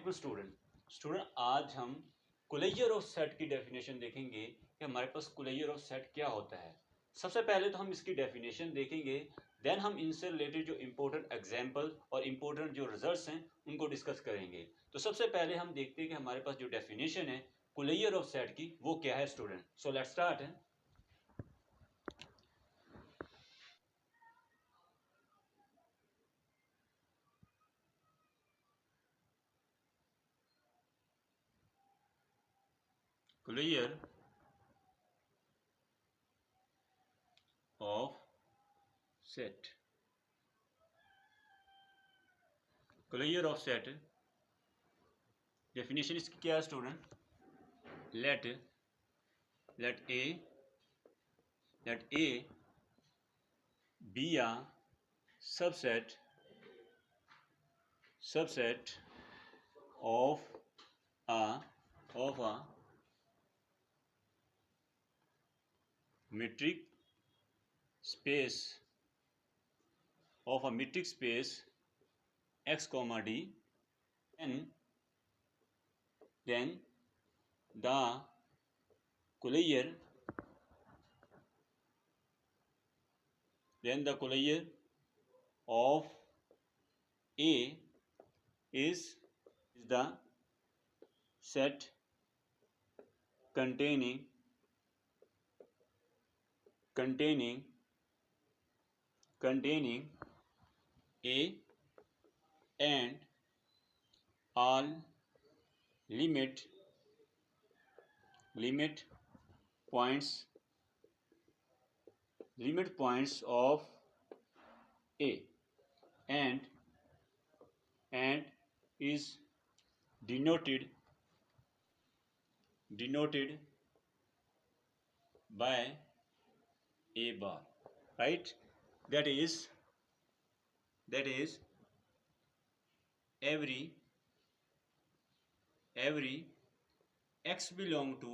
Beautiful student आज हम कुलैयर of set की डेफिनेशन देखेंगे कि हमारे पास कुलैयर ऑफ सेट क्या होता है। सबसे पहले तो हम इसकी डेफिनेशन देखेंगे, देन हम इनसे रिलेटेड जो इंपॉर्टेंट एग्जांपल और इंपॉर्टेंट जो रिजल्ट्स हैं उनको डिस्कस करेंगे। तो सबसे पहले हम देखते हैं कि हमारे पास जो डेफिनेशन है कुलैयर ऑफ सेट की वो क्या है स्टूडेंट। सो लेट्स स्टार्ट है। Closure of set, closure of set definition इसकी क्या है student. Let A be a subset of a metric space x comma d, then the Kulayyer of A is the set containing A and all limit points of A and is denoted by A bar, right? That is every x belong to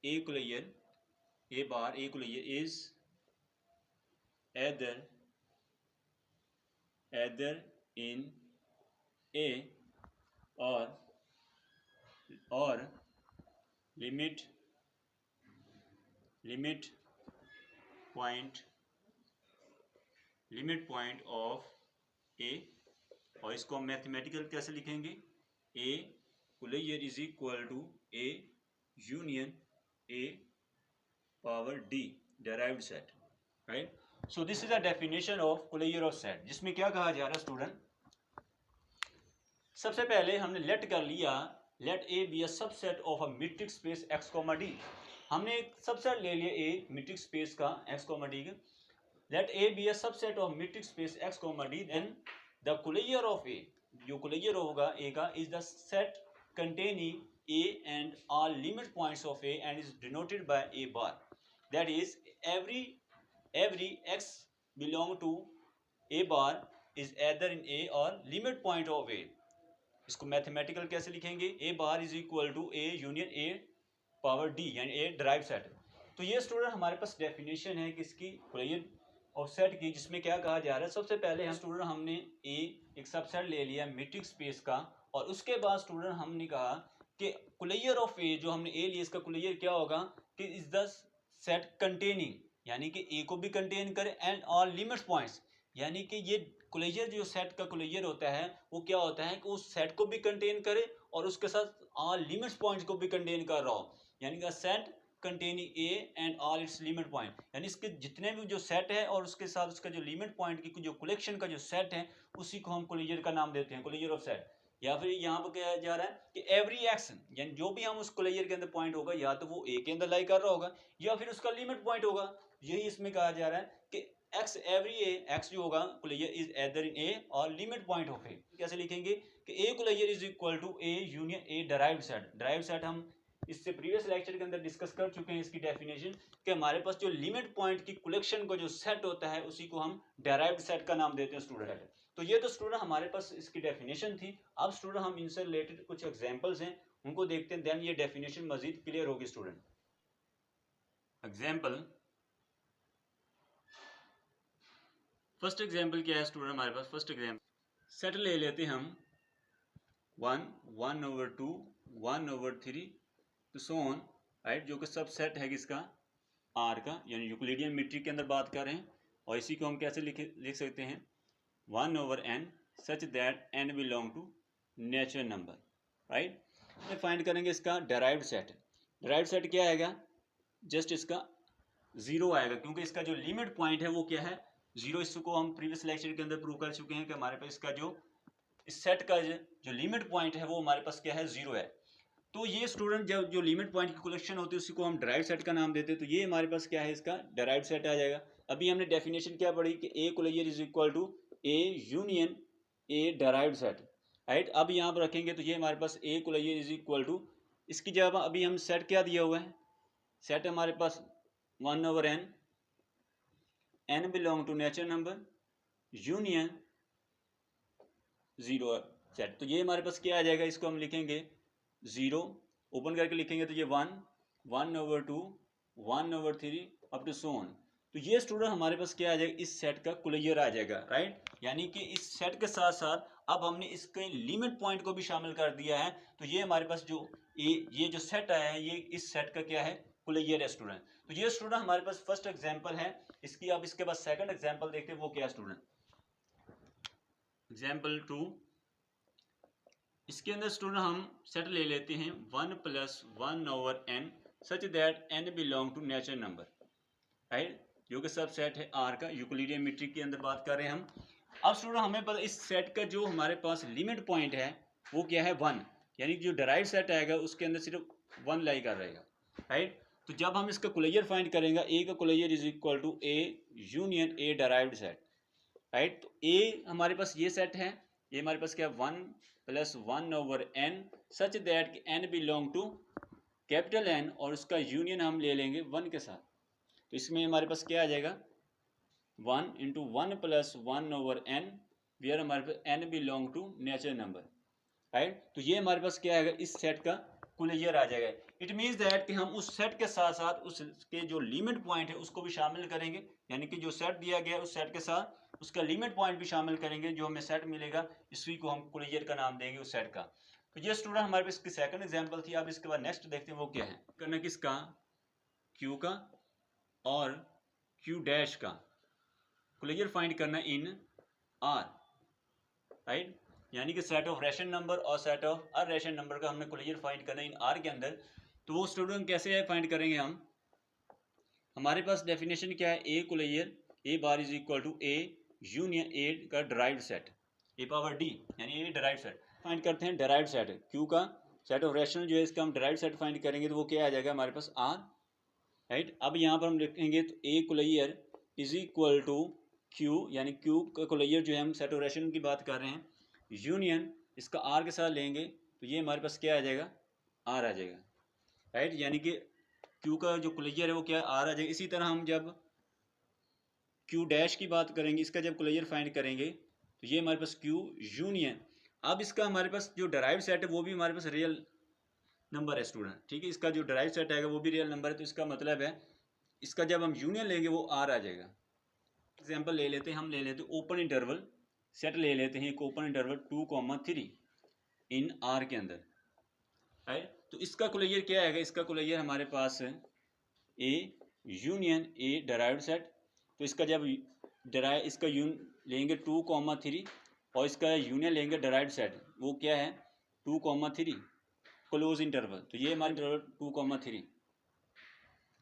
A Kulayyer, A bar A Kulayyer is either in A or limit point of A, और इसको हम mathematical कैसे लिखेंगे, A Kulayyer is equal to A union A power D derived set, right? So this is a definition of Kulayyer of set, जिसमें क्या कहा जा रहा है स्टूडेंट। सबसे पहले हमने लेट कर लिया, late A be a subset of a metric space x, d। हमने एक सबसेट ले लिया A metric space का x, d का। Let A be a subset of metric space x, d, then the Kulayyer of A, जो Kulayyer होगा A का, is the set containing A and all limit points of A and is denoted by A bar. That is every x belong to A bar is either in A or limit point of A. इसको mathematical कैसे लिखेंगे, A bar is equal to A union A power D यानी A drive set. तो ये student हमारे पास definition है किसकी, कुलैयर of set की, जिसमें क्या कहा जा रहा है। सबसे पहले हम स्टूडेंट हमने A एक सबसेट ले लिया मैट्रिक्स स्पेस का, और उसके बाद स्टूडेंट हमने कहा कि कुलैयर ऑफ A जो हमने A लिया इसका कुलैयर क्या होगा कि इज द सेट कंटेनिंग, यानी कि A को भी कंटेन करे एंड ऑल लिमिट पॉइंट्स, यानी कि ये कुलैयर जो सेट का कुलैयर होता है वो क्या होता है कि उस सेट को भी कंटेन करे और उसके साथ ऑल लिमिट पॉइंट्स को भी कंटेन कर रहा हो, यानी कि set containing A and all it's limit point, यानी इसके जितने भी जो सेट है और उसके साथ उसका जो लिमिट पॉइंट की जो कलेक्शन का जो सेट है उसी को हम कुलैयर का नाम देते हैं, कुलैयर ऑफ सेट। या फिर यहाँ पर क्या जा रहा है कि एवरी एक्शन, यानी जो भी हम उस कुलैयर के अंदर पॉइंट होगा या तो वो ए के अंदर लाई कर रहा होगा या फिर उसका लिमिट पॉइंट होगा। यही इसमें कहा जा रहा है कि एक्स एवरी ए, एक्स जो होगा कुलैयर इज एदर इन ए और लिमिट पॉइंट ऑफ ए। कैसे लिखेंगे कि A closure is equal to A union A derived set. Derived set हम इससे प्रीवियस लेक्चर के अंदर डिस्कस कर चुके हैं इसकी डेफिनेशन कि हमारे पास जो लिमिट पॉइंट की कलेक्शन का जो सेट होता है उसी को हम डेराइव्ड सेट का नाम देते हैं स्टूडेंट। तो ये तो स्टूडेंट हमारे पास इसकी डेफिनेशन थी। अब स्टूडेंट हम इनसे रिलेटेड कुछ एग्जांपल्स हैं उनको देखते हैं, देन ये डेफिनेशन मजीद क्लियर होगी स्टूडेंट। एग्जांपल, फर्स्ट एग्जांपल क्या है स्टूडेंट हमारे पास, फर्स्ट एग्जांपल सेट ले लेते हैं हम 1, 1/2, 1/3 तो सो ऑन, राइट, जो कि सब सेट है किसका, आर का, यानी यूक्लिडियन मीट्रिक के अंदर बात कर रहे हैं। और इसी को हम कैसे लिख सकते हैं, 1/n such that n belong to natural number, right. Find करेंगे इसका डेराइव्ड सेट। डेराइव्ड सेट क्या आएगा, जस्ट इसका जीरो आएगा, क्योंकि इसका जो लिमिट पॉइंट है वो क्या है, जीरो। इसको हम प्रीवियस लेक्चर के अंदर प्रूव कर चुके हैं कि हमारे पास इसका जो इस सेट का जो लिमिट पॉइंट है वो हमारे पास क्या है, जीरो है। तो ये स्टूडेंट जब जो लिमिट पॉइंट की कलेक्शन होती है उसी को हम डेराइव्ड सेट का नाम देते हैं। तो ये हमारे पास क्या है, इसका डेराइव्ड सेट आ जाएगा। अभी हमने डेफिनेशन क्या पढ़ी कि A closure is equal to A union A derived set, right. अब यहाँ पर रखेंगे तो ये हमारे पास A closure is equal to, इसकी जगह अभी हम सेट क्या दिया हुआ है, सेट हमारे पास 1/n, n belong to natural number, union zero set. तो ये हमारे पास क्या आ जाएगा, इसको हम लिखेंगे जीरो, ओपन करके लिखेंगे तो ये 1, 1/2, 1/3 अप टू सो ऑन। तो ये स्टूडेंट हमारे पास क्या आ जाएगा, इस सेट का कुलैयर आ जाएगा, राइट। यानी कि इस सेट के साथ साथ अब हमने इसके लिमिट पॉइंट को भी शामिल कर दिया है। तो ये हमारे पास जो ये जो सेट आया है ये इस सेट का क्या है, कुलैयर है स्टूडेंट। तो ये स्टूडेंट हमारे पास फर्स्ट एग्जाम्पल है इसकी। अब इसके बाद सेकंड एग्जाम्पल देखते हैं वो क्या स्टूडेंट, एग्जाम्पल 2। इसके अंदर स्टूडेंट हम सेट ले लेते हैं 1 + 1/n such that n belong to natural number, right, जो कि सब सेट है आर का, यूक्लिडियन मीट्रिक के अंदर बात कर रहे हैं हम। अब स्टूडेंट हमें पता इस सेट का जो हमारे पास लिमिट पॉइंट है वो क्या है, 1, यानी जो डेराइव्ड सेट आएगा उसके अंदर सिर्फ 1 लाई कर रहेगा, राइट। तो जब हम इसका कुलैयर फाइंड करेंगे, ए का closure is equal to A union A derived set, right. तो ए हमारे पास ये सेट है, ये हमारे पास क्या है 1 + 1/n such that n belong to capital N और उसका यूनियन हम ले लेंगे 1 के साथ। तो इसमें हमारे पास क्या आ जाएगा 1 × 1 + 1/n वेयर हमारे पास n belong to natural number, right. तो ये हमारे पास क्या आएगा, इस सेट का कुलैयर आ जाएगा। इट मीन्स दैट कि हम उस सेट के साथ साथ उसके जो लिमिट पॉइंट है उसको भी शामिल करेंगे, यानी कि जो सेट दिया गया है उस सेट के साथ उसका लिमिट पॉइंट भी शामिल करेंगे। जो हमें सेट मिलेगा इसी को हम कुलैयर का नाम देंगे उस सेट का। तो ये स्टूडेंट हमारे पास इसकी सेकंड एग्जांपल थी। अब इसके बाद नेक्स्ट देखते हैं वो क्या है, करना किसका, क्यू का और क्यू डैश का कुलैयर फाइंड करना इन आर, राइट। यानी कि सेट ऑफ रेशन नंबर और सेट ऑफ अरेशन नंबर का हमने कुलैयर फाइंड करना इन आर के अंदर। तो वो स्टूडेंट कैसे फाइंड करेंगे हम, हमारे पास डेफिनेशन क्या है, A closure A bar is equal to A union A का derived set, A power D, यानी ए डेराइव्ड सेट फाइंड करते हैं। डेराइव्ड सेट क्यू का सेट ऑफ रेशनल जो है इसका हम डेराइव्ड सेट फाइंड करेंगे तो वो क्या आ जाएगा हमारे पास आर, राइट। अब यहाँ पर हम लिखेंगे तो ए closure is equal to Q, यानी क्यू का कुलैयर जो है हम सेट ऑफ रेशनल की बात कर रहे हैं, यूनियन इसका आर के साथ लेंगे तो ये हमारे पास क्या आ जाएगा, आर आ जाएगा, राइट। यानी कि क्यू का जो कुलैयर है वो क्या आर आ जाएगा। इसी तरह हम जब क्यू डैश की बात करेंगे, इसका जब कुलैयर फाइंड करेंगे तो ये हमारे पास क्यू यूनियन, अब इसका हमारे पास जो डेराइव्ड सेट है वो भी हमारे पास रियल नंबर है स्टूडेंट, ठीक है। इसका जो डेराइव्ड सेट आएगा वो भी रियल नंबर है। तो इसका मतलब है इसका जब हम यूनियन लेंगे वो आर आ जाएगा। एग्जाम्पल ले लेते हैं, हम ले लेते हैं ओपन इंटरवल सेट ले लेते हैं, एक ओपन इंटरवल 2, 3 इन आर के अंदर, राइट। तो इसका कुलैयर क्या आएगा, इसका कुलैयर हमारे पास A union A derived set. तो इसका जब इसका लेंगे 2, 3 और इसका यूनियन लेंगे डेराइव्ड सेट, वो क्या है 2, 3 क्लोज इंटरवल। तो ये हमारा इंटरवल 2, 3,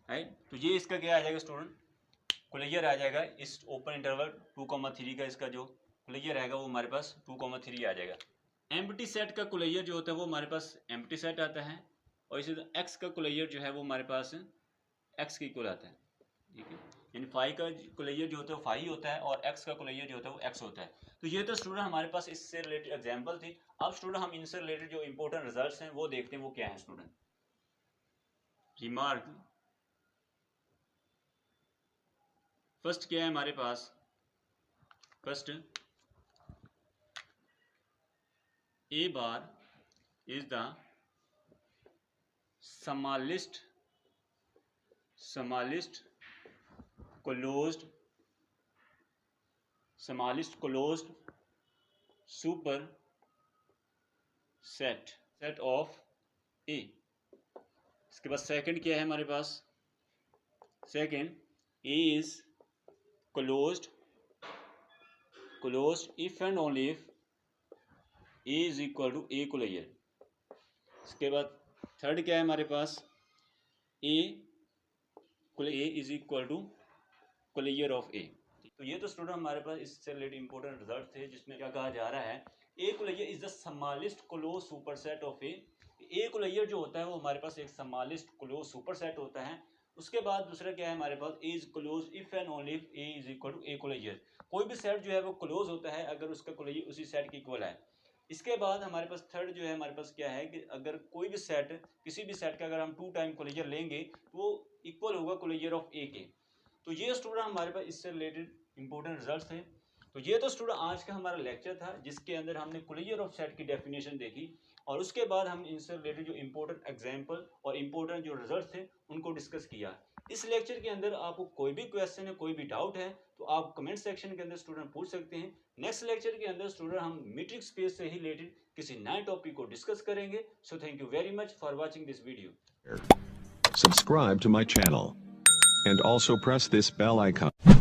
राइट। तो ये इसका क्या आ जाएगा स्टूडेंट, कुलैयर आ जाएगा इस ओपन इंटरवल 2, 3 का। इसका जो कुलैयर आएगा वो हमारे पास 2, 3 आ जाएगा। एम्प्टी सेट का कुलैयर जो होता है वो हमारे पास एम्प्टी सेट आता है, और इसी तरह एक्स का कुलैयर जो है वो हमारे पास एक्स के इक्वल आता है, ठीक है। यानी फाई का कुलैयर जो होता है वो फाई होता है और एक्स का कुलैयर जो होता है वो एक्स होता है। तो ये तो स्टूडेंट हमारे पास इससे रिलेटेड एग्जांपल थी। अब स्टूडेंट हम इनसे रिलेटेड जो इंपॉर्टेंट रिजल्ट्स हैं वो देखते हैं वो क्या है स्टूडेंट। रिमार्क, फर्स्ट क्या है हमारे पास, first A bar is the smallest closed super set of A. इसके बाद सेकंड क्या है हमारे पास, second A is closed if and only if A is equal to A closure. इसके बाद थर्ड क्या है हमारे पास, A is equal to closure of A. तो ये तो स्टूडेंट हमारे पास इससे रिलेटेड इंपॉर्टेंट रिजल्ट थे, जिसमें क्या कहा जा रहा है, A closure is the smallest closed superset of A closure जो होता है वो हमारे पास एक स्मॉलेस्ट क्लोज सुपरसेट होता है। उसके बाद दूसरा क्या है हमारे पास, A is closed if and only if A is equal to A closure. कोई भी सेट जो है वो क्लोज होता है अगर उसका कोलेयर उसी सेट की इक्वल है। इसके बाद हमारे पास थर्ड जो है हमारे पास क्या है कि अगर कोई भी सेट, किसी भी सेट का अगर हम 2 टाइम कोलेयर लेंगे तो वो इक्वल होगा कोलेयर ऑफ ए के। तो ये स्टूडेंट हमारे पास इससे रिलेटेड इंपॉर्टेंट रिजल्ट थे। तो ये तो स्टूडेंट आज का हमारा लेक्चर था, जिसके अंदर हमने कोलेयर ऑफ सेट की डेफिनेशन देखी, और उसके बाद हम इनसे रिलेटेड जो इंपॉर्टेंट एग्जांपल और इंपॉर्टेंट जो रिजल्ट थे उनको डिस्कस किया। इस लेक्चर के अंदर आपको कोई भी क्वेश्चन है, कोई भी डाउट है, तो आप कमेंट सेक्शन के अंदर स्टूडेंट पूछ सकते हैं। नेक्स्ट लेक्चर के अंदर स्टूडेंट हम मीट्रिक स्पेस से ही रिलेटेड किसी नए टॉपिक को डिस्कस करेंगे। So thank you very much for watching this video. Subscribe to my channel and also press this bell icon.